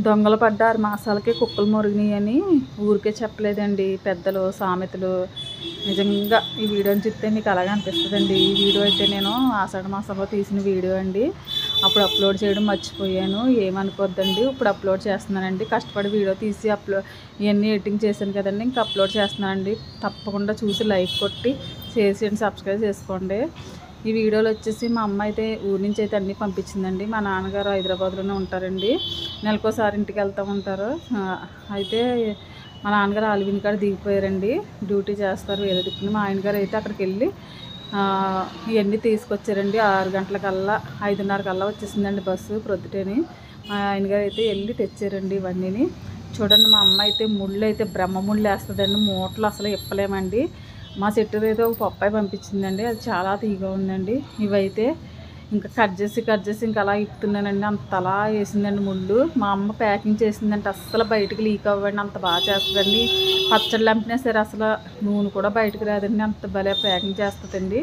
దొంగలు పడ్డ 6 మాసాలకి కుక్కలు మొరిగినాయని ఊరికే చెప్పలేదండి పెద్దలు సామెతలు. నిజంగా ఈ వీడియోని చూస్తే మీకు అలాగే అనిపిస్తుందండి. ఈ వీడియో అయితే నేను ఆషాఢ మాసంలో తీసిన వీడియో అండి. అప్పుడు అప్లోడ్ చేయడం మర్చిపోయాను, ఏమనుకోద్దండి. ఇప్పుడు అప్లోడ్ చేస్తున్నానండి. కష్టపడి వీడియో తీసి ఇవన్నీ ఎడిటింగ్ చేశాను కదండి, ఇంకా అప్లోడ్ చేస్తున్నానండి. తప్పకుండా చూసి లైక్ కొట్టి షేర్ చేయండి, సబ్స్క్రైబ్ చేసుకోండి. ఈ వీడియోలో వచ్చేసి మా అమ్మ అయితే ఊరి నుంచి అయితే అన్నీ పంపించిందండి. మా నాన్నగారు హైదరాబాద్లోనే ఉంటారండి, నెలకోసారి ఇంటికి వెళ్తూ ఉంటారు. అయితే మా నాన్నగారు ఆల్విన్ కాడ దిగిపోయారండి, డ్యూటీ చేస్తారు వేరే దిక్కుని. మా ఆయనగారు అయితే అక్కడికి వెళ్ళి ఇవన్నీ తీసుకొచ్చారండి. 6 గంటలకల్లా 5:30 కల్లా వచ్చేసిందండి బస్సు ప్రొద్దుటేని. మా ఆయనగారు అయితే వెళ్ళి తెచ్చారండి ఇవన్నీని. చూడండి, మా అమ్మ అయితే ముళ్ళు అయితే బ్రహ్మ ముళ్ళు వేస్తుందండి, మూటలు అసలు ఇప్పలేమండి. మా చెట్టు అయితే ఒక పప్పాయి పంపించిందండి, అది చాలా తీగా ఉందండి. ఇవైతే ఇంకా కట్ చేసి ఇంకా అలా ఇప్పుతున్నానండి, అంతలా వేసిందండి ముళ్ళు. మా అమ్మ ప్యాకింగ్ చేసిందంటే అస్సలు బయటకు లీక్ అవ్వండి, అంత బాగా చేస్తుందండి. పచ్చళ్ళు అంపినా సరే అసలు నూనె కూడా బయటకు రాదండి, అంత భలే ప్యాకింగ్ చేస్తుందండి.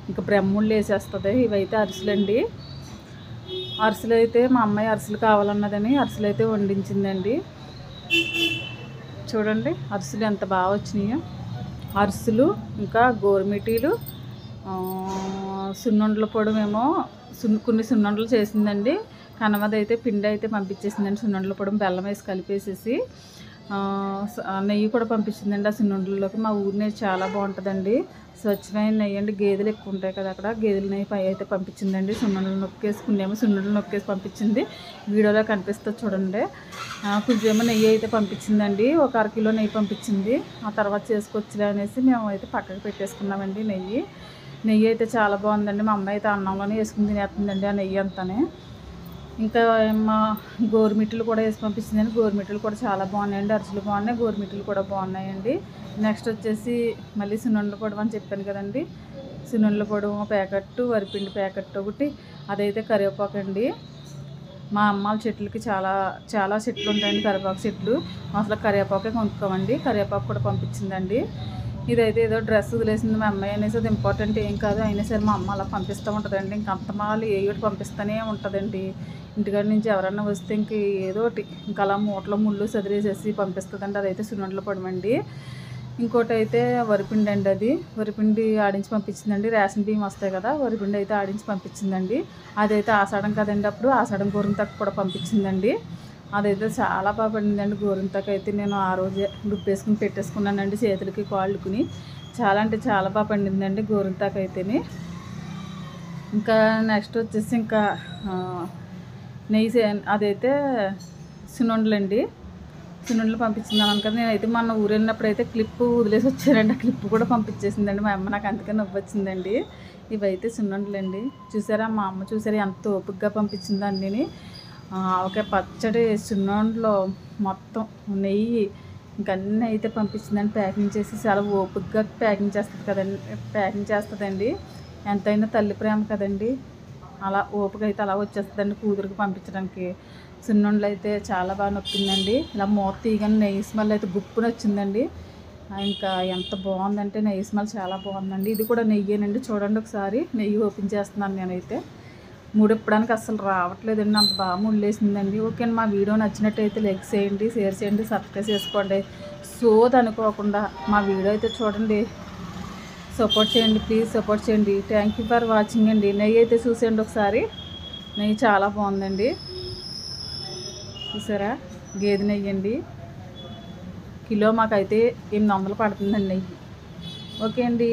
ఇంకా బ్రహ్ముళ్ళు వేసేస్తుంది. ఇవైతే అరిసెలండి. అరిసెలు అయితే మా అమ్మాయి అరిసెలు కావాలన్నదని అరిసెలు అయితే వండించిందండి. చూడండి అరిసెలు ఎంత బాగా వచ్చినాయో. అరిసెలు ఇంకా గోరుమిటీలు, సున్నుండల పొడమేమో కొన్ని సున్నుండలు చేసిందండి. కనమది అయితే పిండి అయితే పంపించేసిందండి, సున్నుండల పొడి బెల్లం వేసి కలిపేసేసి. నెయ్యి కూడా పంపించిందండి ఆ సున్నుండల్లోకి. మా ఊరి నెయ్యి చాలా బాగుంటుందండి, స్వచ్ఛమైన నెయ్యి అండి. గేదెలు ఎక్కువ ఉంటాయి కదా అక్కడ, గేదెల నెయ్యి పై అయితే పంపించిందండి. సున్నుండలు నొక్కేసుకునేమో సున్నుండలు నొక్కేసి పంపించింది, వీడియోలో కనిపిస్తుంది చూడండి. కొంచెం నెయ్యి అయితే పంపించిందండి, ఒక 1/2 కిలో నెయ్యి పంపించింది. ఆ తర్వాత చేసుకొచ్చిలే అనేసి మేము అయితే పక్కకు పెట్టేసుకున్నామండి. నెయ్యి అయితే చాలా బాగుందండి. మా అమ్మాయి అయితే అన్నంలోనే వేసుకుని తినేస్తుందండి ఆ నెయ్యి అంతానే. ఇంకా మా గోరుమిట్లు కూడా వేసి పంపించిందండి. గోరుమిట్లు కూడా చాలా బాగున్నాయండి, అరిసెలు బాగున్నాయి, గోరుమిట్లు కూడా బాగున్నాయండి. నెక్స్ట్ వచ్చేసి మళ్ళీ సున్నుండల పొడవు అని చెప్పాను కదండి, సున్నుండల పొడవు ప్యాకెట్టు, వరిపిండి ప్యాకెట్ ఒకటి, అదైతే కరివేపాకు అండి. మా అమ్మ చెట్లకి చాలా చెట్లు ఉంటాయండి, కరివేపాకు చెట్లు. అసలు కరివేపాకే కొనుక్కోమండి, కరివేపాకు కూడా పంపించిందండి. ఇదైతే ఏదో డ్రెస్ వదిలేసింది మా అమ్మాయి అనేసి, అది ఇంపార్టెంట్ ఏం కాదు, అయినా సరే మా అమ్మ అలా పంపిస్తూ ఉంటుందండి. ఇంక అంతమాలు ఏ ఒకటి పంపిస్తూనే ఉంటుందండి. ఇంటికాడ నుంచి ఎవరన్నా వస్తే ఇంక ఏదో ఒకటి ఇంకా అలా మూటలో ముళ్ళు సదిరేసేసి పంపిస్తుందండి. అదైతే సున్నుండల పొడమండి. ఇంకోటి అయితే వరిపిండి అండి, అది వరిపిండి ఆడించి పంపించిందండి. రేషన్ బియ్యం వస్తాయి కదా, వరిపిండి అయితే ఆడించి పంపించిందండి. అదైతే ఆషాఢం కదండి, అప్పుడు ఆషాఢం గోరింటాకు కూడా పంపించిందండి. అదైతే చాలా బాగా పండిందండి గోరింటాకు అయితే. నేను ఆ రోజే దుప్పేసుకుని పెట్టేసుకున్నానండి చేతులకి కాళ్ళుకుని. చాలా అంటే చాలా బాగా పండిందండి గోరింటాకు అయితేనే. ఇంకా నెక్స్ట్ వచ్చేసి ఇంకా నెయ్యి అదైతే సున్నుండలండి, సున్నుండలు పంపించిందాను కదా. నేనైతే మొన్న ఊరు వెళ్ళినప్పుడు అయితే క్లిప్పు వదిలేసి వచ్చానండి, ఆ క్లిప్పు కూడా పంపించేసిందండి మా అమ్మ. నాకు అందుకే నవ్వు వచ్చిందండి. ఇవైతే సున్నుండలండి. చూసారా మా అమ్మ, చూసారా ఎంత ఓపికగా పంపించిందండి. ఒక పచ్చడి, సున్నుండలో మొత్తం నెయ్యి, ఇంకన్నీ అయితే పంపించిందండి ప్యాకింగ్ చేసి. చాలా ఓపికగా ప్యాకింగ్ చేస్తుంది కదండి, ప్యాకింగ్ చేస్తుందండి. ఎంతైనా తల్లి ప్రేమ కదండి, అలా ఓపిక అయితే అలా వచ్చేస్తుందండి కూతురికి పంపించడానికి. సున్నుండలు అయితే చాలా బాగా నొక్కిందండి. ఇలా మూత తీయగానే నెయ్యి స్మెల్ అయితే గుప్పున వచ్చిందండి. ఇంకా ఎంత బాగుందంటే నెయ్యి స్మెల్ చాలా బాగుందండి. ఇది కూడా నెయ్యేనండి, చూడండి ఒకసారి. నెయ్యి ఓపెన్ చేస్తున్నాను నేనైతే. ముడిప్పడానికి అస్సలు రావట్లేదండి, అంత బాగా ముళ్ళేసిందండి. ఓకే అండి, మా వీడియో నచ్చినట్టయితే లైక్ చేయండి, షేర్ చేయండి, సబ్స్క్రైబ్ చేసుకోండి. అనుకోకుండా మా వీడియో అయితే చూడండి, సపోర్ట్ చేయండి, ప్లీజ్ సపోర్ట్ చేయండి. థ్యాంక్ యూ ఫర్ వాచింగ్ అండి. నెయ్యి అయితే చూసేయండి ఒకసారి, నెయ్యి చాలా బాగుందండి. చూసారా, గేదె నెయ్యి అండి. కిలో మాకైతే 800 పడుతుందండి నెయ్యి. ఓకే అండి.